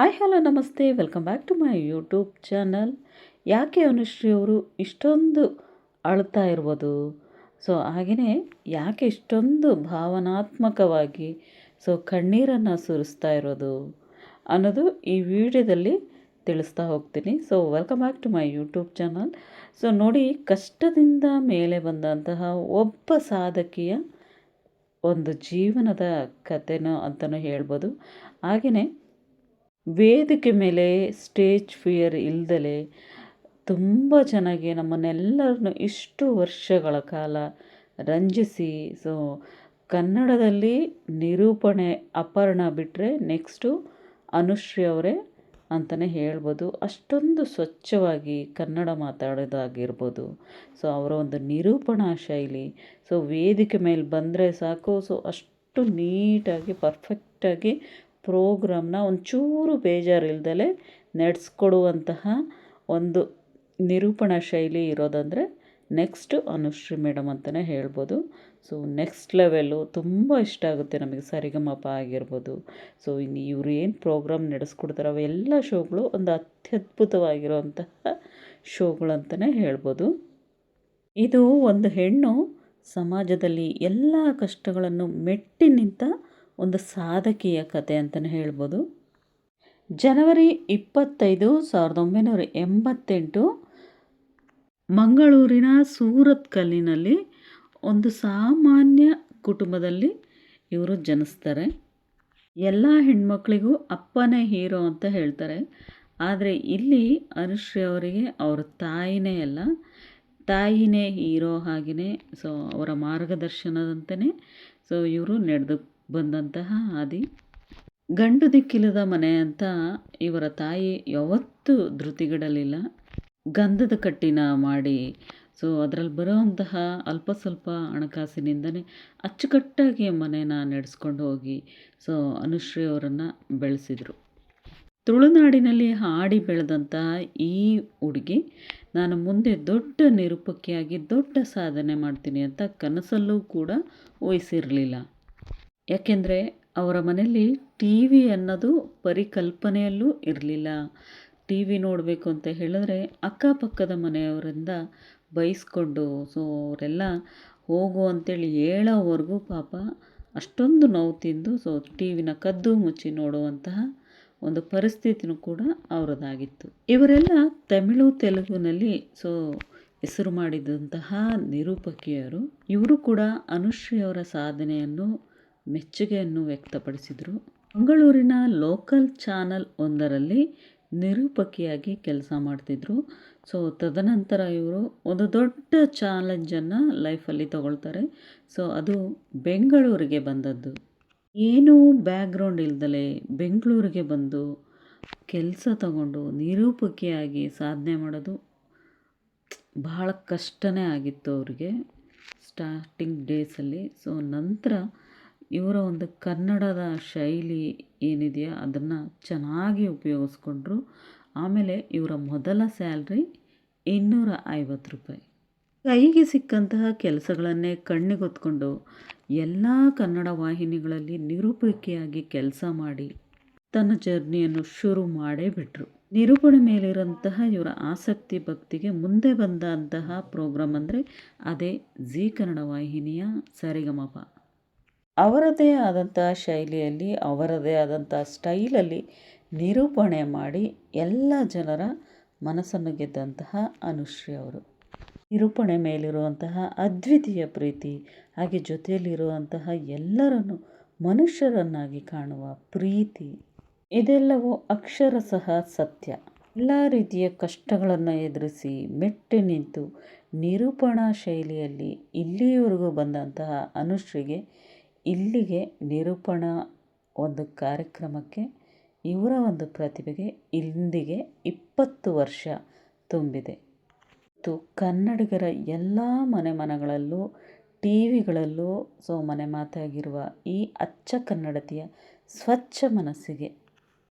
Hi hello ನಮಸ್ತೆ, welcome back to my YouTube channel. ಯಾಕೆ ಅನುಶ್ರೀ ಅವರು ಇಷ್ಟೊಂದು ಅಳ್ತಾ ಇರ್ಬೋದು, ಹಾಗೆಯೇ ಯಾಕೆ ಇಷ್ಟೊಂದು ಭಾವನಾತ್ಮಕವಾಗಿ ಕಣ್ಣೀರನ್ನು ಸುರಿಸ್ತಾ ಇರೋದು ಅನ್ನೋದು ಈ ವಿಡಿಯೋದಲ್ಲಿ ತಿಳಿಸ್ತಾ ಹೋಗ್ತೀನಿ. Welcome back to my YouTube channel. ನೋಡಿ, ಕಷ್ಟದಿಂದ ಮೇಲೆ ಬಂದಂತಹ ಒಬ್ಬ ಸಾಧಕಿಯ ಒಂದು ಜೀವನದ ಕಥೆನೋ ಅಂತಲೂ ಹೇಳ್ಬೋದು. ಹಾಗೆಯೇ ವೇದಿಕೆ ಮೇಲೆ ಸ್ಟೇಜ್ ಫಿಯರ್ ಇಲ್ದಲೆ ತುಂಬ ಚೆನ್ನಾಗಿ ನಮ್ಮನ್ನೆಲ್ಲರನ್ನು ಇಷ್ಟು ವರ್ಷಗಳ ಕಾಲ ರಂಜಿಸಿ ಕನ್ನಡದಲ್ಲಿ ನಿರೂಪಣೆ ಅಪರ್ಣ ಬಿಟ್ಟರೆ ನೆಕ್ಸ್ಟು ಅನುಶ್ರೀ ಅವರೇ ಅಂತಲೇ ಹೇಳ್ಬೋದು. ಅಷ್ಟೊಂದು ಸ್ವಚ್ಛವಾಗಿ ಕನ್ನಡ ಮಾತಾಡೋದಾಗಿರ್ಬೋದು, ಅವರ ಒಂದು ನಿರೂಪಣಾ ಶೈಲಿ ವೇದಿಕೆ ಮೇಲೆ ಬಂದರೆ ಸಾಕು ಅಷ್ಟು ನೀಟಾಗಿ ಪರ್ಫೆಕ್ಟಾಗಿ ಪ್ರೋಗ್ರಾಮ್ನ ಒಂಚೂರು ಬೇಜಾರಿಲ್ದಲೆ ನಡೆಸ್ಕೊಡುವಂತಹ ಒಂದು ನಿರೂಪಣಾ ಶೈಲಿ ಇರೋದಂದರೆ ನೆಕ್ಸ್ಟು ಅನುಶ್ರೀ ಮೇಡಮ್ ಅಂತಲೇ ಹೇಳ್ಬೋದು. ನೆಕ್ಸ್ಟ್ ಲೆವೆಲ್ಲು ತುಂಬ ಇಷ್ಟ ಆಗುತ್ತೆ ನಮಗೆ. ಸರಿಗಮಪ ಆಗಿರ್ಬೋದು, ಇನ್ನು ಇವರು ಏನು ಪ್ರೋಗ್ರಾಮ್ ನಡೆಸ್ಕೊಡ್ತಾರೆ ಅವೆಲ್ಲ ಶೋಗಳು ಒಂದು ಅತ್ಯದ್ಭುತವಾಗಿರುವಂತಹ ಶೋಗಳಂತಲೇ ಹೇಳ್ಬೋದು. ಇದು ಒಂದು ಹೆಣ್ಣು ಸಮಾಜದಲ್ಲಿ ಎಲ್ಲ ಕಷ್ಟಗಳನ್ನು ಮೆಟ್ಟಿ ನಿಂತ ಒಂದು ಸಾಧಕಿಯ ಕತೆ ಅಂತಲೇ ಹೇಳ್ಬೋದು. ಜನವರಿ 25, 1988 ಮಂಗಳೂರಿನ ಸೂರತ್ಕಲ್ಲಿನಲ್ಲಿ ಒಂದು ಸಾಮಾನ್ಯ ಕುಟುಂಬದಲ್ಲಿ ಇವರು ಜನಿಸ್ತಾರೆ. ಎಲ್ಲ ಹೆಣ್ಮಕ್ಳಿಗೂ ಅಪ್ಪನೇ ಹೀರೋ ಅಂತ ಹೇಳ್ತಾರೆ. ಆದರೆ ಇಲ್ಲಿ ಅನುಶ್ರೀ ಅವರಿಗೆ ಅವರ ತಾಯಿನೇ ಅಲ್ಲ, ತಾಯಿನೇ ಹೀರೋ. ಹಾಗೆಯೇ ಅವರ ಮಾರ್ಗದರ್ಶನದಂತೆಯೇ ಇವರು ನಡೆದು ಬಂದಂತಹ ಹಾದಿ. ಗಂಡು ದಿಕ್ಕಿಲ್ಲದ ಮನೆ ಅಂತ ಇವರ ತಾಯಿ ಯಾವತ್ತೂ ಧೃತಿಗೆಡಲಿಲ್ಲ. ಗಂಧದ ಕಟ್ಟಿನ ಮಾಡಿ ಅದರಲ್ಲಿ ಬರೋವಂತಹ ಅಲ್ಪ ಸ್ವಲ್ಪ ಹಣಕಾಸಿನಿಂದನೇ ಅಚ್ಚುಕಟ್ಟಾಗಿ ಮನೇನ ನಡೆಸ್ಕೊಂಡು ಹೋಗಿ ಅನುಶ್ರೀ ಅವರನ್ನು ಬೆಳೆಸಿದರು. ತುಳುನಾಡಿನಲ್ಲಿ ಹಾಡಿ ಬೆಳೆದಂತಹ ಈ ಹುಡುಗಿ ನಾನು ಮುಂದೆ ದೊಡ್ಡ ನಿರೂಪಕಿಯಾಗಿ ದೊಡ್ಡ ಸಾಧನೆ ಮಾಡ್ತೀನಿ ಅಂತ ಕನಸಲ್ಲೂ ಕೂಡ ಊಹಿಸಿರಲಿಲ್ಲ. ಯಾಕೆಂದರೆ ಅವರ ಮನೆಯಲ್ಲಿ ಟಿ ವಿ ಅನ್ನೋದು ಪರಿಕಲ್ಪನೆಯಲ್ಲೂ ಇರಲಿಲ್ಲ. ಟಿ ವಿ ನೋಡಬೇಕು ಅಂತ ಹೇಳಿದ್ರೆ ಅಕ್ಕಪಕ್ಕದ ಮನೆಯವರಿಂದ ಬೈಸ್ಕೊಂಡು ಅವರೆಲ್ಲ ಹೋಗು ಅಂತೇಳಿ ಹೇಳೋವರೆಗೂ ಪಾಪ ಅಷ್ಟೊಂದು ನೋವು ತಿಂದು ಟಿ ವಿನ ಕದ್ದು ಮುಚ್ಚಿ ನೋಡುವಂತಹ ಒಂದು ಪರಿಸ್ಥಿತಿನೂ ಕೂಡ ಅವರದಾಗಿತ್ತು. ಇವರೆಲ್ಲ ತಮಿಳು ತೆಲುಗುನಲ್ಲಿ ಹೆಸರು ಮಾಡಿದಂತಹ ನಿರೂಪಕಿಯರು. ಇವರು ಕೂಡ ಅನುಶ್ರೀ ಅವರ ಸಾಧನೆಯನ್ನು ಮೆಚ್ಚುಗೆಯನ್ನು ವ್ಯಕ್ತಪಡಿಸಿದರು. ಮಂಗಳೂರಿನ ಲೋಕಲ್ ಚಾನಲ್ ಒಂದರಲ್ಲಿ ನಿರೂಪಕಿಯಾಗಿ ಕೆಲಸ ಮಾಡ್ತಿದ್ರು. ತದನಂತರ ಇವರು ಒಂದು ದೊಡ್ಡ ಚಾಲೆಂಜನ್ನು ಲೈಫಲ್ಲಿ ತಗೊಳ್ತಾರೆ. ಅದು ಬೆಂಗಳೂರಿಗೆ ಬಂದದ್ದು. ಏನೂ ಬ್ಯಾಕ್ಗ್ರೌಂಡ್ ಇಲ್ದಲೆ ಬೆಂಗಳೂರಿಗೆ ಬಂದು ಕೆಲಸ ತಗೊಂಡು ನಿರೂಪಕಿಯಾಗಿ ಸಾಧನೆ ಮಾಡೋದು ಬಹಳ ಕಷ್ಟನೇ ಆಗಿತ್ತು ಅವರಿಗೆ ಸ್ಟಾರ್ಟಿಂಗ್ ಡೇಸಲ್ಲಿ. ನಂತರ ಇವರ ಒಂದು ಕನ್ನಡದ ಶೈಲಿ ಏನಿದೆಯೋ ಅದನ್ನು ಚೆನ್ನಾಗಿ ಉಪಯೋಗಿಸ್ಕೊಂಡ್ರು. ಆಮೇಲೆ ಇವರ ಮೊದಲ ಸ್ಯಾಲ್ರಿ 250 ರೂಪಾಯಿ. ಕೈಗೆ ಸಿಕ್ಕಂತಹ ಕೆಲಸಗಳನ್ನೇ ಕಣ್ಣಿಗೊತ್ಕೊಂಡು ಎಲ್ಲ ಕನ್ನಡ ವಾಹಿನಿಗಳಲ್ಲಿ ನಿರೂಪಕಿಯಾಗಿ ಕೆಲಸ ಮಾಡಿ ತನ್ನ ಜರ್ನಿಯನ್ನು ಶುರು ಮಾಡೇ ಬಿಟ್ಟರು. ನಿರೂಪಣೆ ಮೇಲಿರೋಂತಹ ಇವರ ಆಸಕ್ತಿ ಭಕ್ತಿಗೆ ಮುಂದೆ ಬಂದಂತಹ ಪ್ರೋಗ್ರಾಮ್ ಅಂದರೆ ಅದೇ ಜೀ ಕನ್ನಡ ವಾಹಿನಿಯ ಸರಿಗಮಪ. ಅವರದೇ ಆದಂಥ ಶೈಲಿಯಲ್ಲಿ ಅವರದೇ ಆದಂಥ ಸ್ಟೈಲಲ್ಲಿ ನಿರೂಪಣೆ ಮಾಡಿ ಎಲ್ಲ ಜನರ ಮನಸ್ಸನ್ನು ಗೆದ್ದಂತಹ ಅನುಶ್ರೀ ಅವರು. ನಿರೂಪಣೆ ಮೇಲಿರುವಂತಹ ಅದ್ವಿತೀಯ ಪ್ರೀತಿ, ಹಾಗೆ ಜೊತೆಯಲ್ಲಿರುವಂತಹ ಎಲ್ಲರನ್ನು ಮನುಷ್ಯರನ್ನಾಗಿ ಕಾಣುವ ಪ್ರೀತಿ, ಇದೆಲ್ಲವೂ ಅಕ್ಷರಶಃ ಸತ್ಯ. ಎಲ್ಲ ರೀತಿಯ ಕಷ್ಟಗಳನ್ನು ಎದುರಿಸಿ ಮೆಟ್ಟಿ ನಿಂತು ನಿರೂಪಣಾ ಶೈಲಿಯಲ್ಲಿ ಇಲ್ಲಿಯವರೆಗೂ ಬಂದಂತಹ ಅನುಶ್ರೀಗೆ ಇಲ್ಲಿಗೆ ನಿರೂಪಣಾ ಒಂದು ಕಾರ್ಯಕ್ರಮಕ್ಕೆ ಇವರ ಒಂದು ಪ್ರತಿಭೆಗೆ ಇಂದಿಗೆ 20 ವರ್ಷ ತುಂಬಿದೆ. ಕನ್ನಡಿಗರ ಎಲ್ಲ ಮನೆಗಳಲ್ಲೂ ಟಿ ವಿಗಳಲ್ಲೂ ಮನೆ ಮಾತಾಗಿರುವ ಈ ಅಚ್ಚ ಕನ್ನಡತಿಯ ಸ್ವಚ್ಛ ಮನಸ್ಸಿಗೆ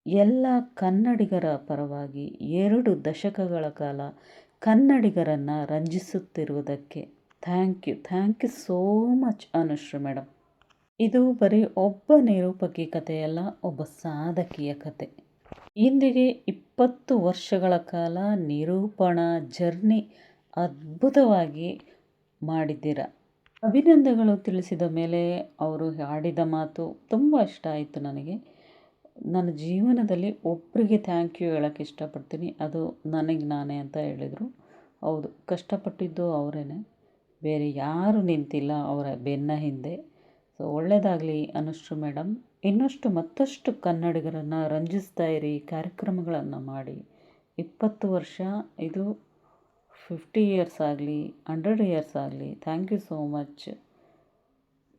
ಎಲ್ಲ ಕನ್ನಡಿಗರ ಪರವಾಗಿ 2 ದಶಕಗಳ ಕಾಲ ಕನ್ನಡಿಗರನ್ನು ರಂಜಿಸುತ್ತಿರುವುದಕ್ಕೆ thank you so much Anushree madam. ಇದು ಬರೀ ಒಬ್ಬ ನಿರೂಪಕಿ ಕಥೆಯಲ್ಲ, ಒಬ್ಬ ಸಾಧಕಿಯ ಕತೆ. ಇಂದಿಗೆ 20 ವರ್ಷಗಳ ಕಾಲ ನಿರೂಪಣಾ ಜರ್ನಿ ಅದ್ಭುತವಾಗಿ ಮಾಡಿದ್ದೀರ. ಅಭಿನಂದನೆಗಳು ತಿಳಿಸಿದ ಮೇಲೆ ಅವರು ಆಡಿದ ಮಾತು ತುಂಬ ಇಷ್ಟ ಆಯಿತು ನನಗೆ. ನನ್ನ ಜೀವನದಲ್ಲಿ ಒಬ್ಬರಿಗೆ ಥ್ಯಾಂಕ್ ಯು ಹೇಳೋಕ್ಕೆ ಇಷ್ಟಪಡ್ತೀನಿ. ಅದು ನನಗೆ ನಾನೇ ಅಂತ ಹೇಳಿದರು. ಹೌದು, ಕಷ್ಟಪಟ್ಟಿದ್ದು ಅವರೇ, ಬೇರೆ ಯಾರೂ ನಿಂತಿಲ್ಲ ಅವರ ಬೆನ್ನ ಹಿಂದೆ. ಸೊ ಒಳ್ಳೆಯದಾಗಲಿ ಅನುಶ್ರೀ ಮೇಡಮ್. ಇನ್ನಷ್ಟು ಮತ್ತಷ್ಟು ಕನ್ನಡಿಗರನ್ನು ರಂಜಿಸ್ತಾ ಇರಿ, ಕಾರ್ಯಕ್ರಮಗಳನ್ನು ಮಾಡಿ. 20 ವರ್ಷ ಇದು 50 ಇಯರ್ಸ್ ಆಗಲಿ, 100 ಇಯರ್ಸ್ ಆಗಲಿ. Thank you so much.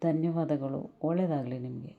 ಧನ್ಯವಾದಗಳು. ಒಳ್ಳೆಯದಾಗಲಿ ನಿಮಗೆ.